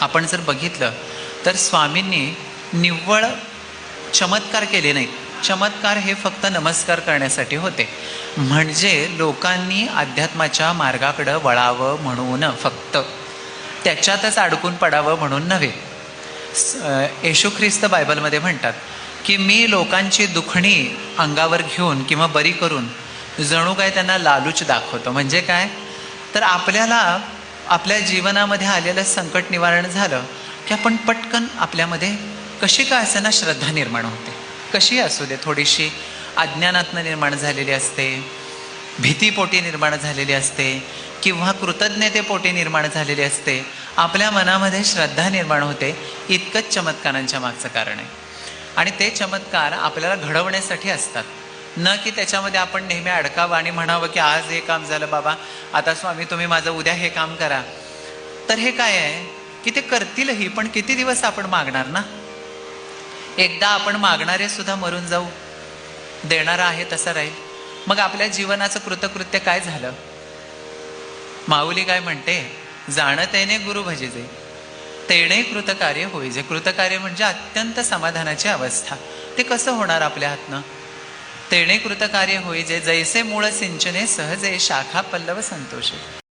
आपण जर बघितलं तर स्वामींनी निव्वळ चमत्कार केले नाहीत. चमत्कार हे फक्त नमस्कार करण्यासाठी होते, म्हणजे लोकांनी अध्यात्माच्या मार्गाकडं वळावं म्हणून, फक्त त्याच्यातच अडकून पडावं म्हणून नव्हे. येशू ख्रिस्त बायबलमध्ये म्हणतात की मी लोकांची दुखणी अंगावर घेऊन किंवा बरी करून जणू काय त्यांना लालूच दाखवतो. म्हणजे काय तर आपल्याला आपल्या जीवनामध्ये आलेलं संकट निवारण झालं की आपण पटकन आपल्यामध्ये कशी काय असं ना श्रद्धा निर्माण होते. कशी असू दे, थोडीशी अज्ञानातनं निर्माण झालेली असते, भीतीपोटी निर्माण झालेली असते किंवा कृतज्ञतेपोटी निर्माण झालेली असते. आपल्या मनामध्ये श्रद्धा निर्माण होते. इतकंच चमत्कारांच्या मागचं कारण आहे. आणि ते चमत्कार आपल्याला घडवण्यासाठी असतात, न की त्याच्यामध्ये आपण नेहमी अडकावं आणि म्हणावं की आज हे काम झालं बाबा, आता स्वामी तुम्ही माझं उद्या हे काम करा. तर हे काय आहे की ते करतीलही, पण किती दिवस आपण मागणार ना. एकदा आपण मागणारे सुद्धा मरून जाऊ, देणारा आहे तसं राहील. मग आपल्या जीवनाचं कृतकृत्य काय झालं. माऊली काय म्हणते, जाणतेने गुरु भजिजे तेणे कृतकार्य होईजे. कृतकार्य म्हणजे अत्यंत समाधानाची अवस्था. ते कसं होणार आपल्या हातनं. तेणे कृतकार्य होईजे जैसे मूळ सिंचने सहजे शाखा पल्लव संतोषे.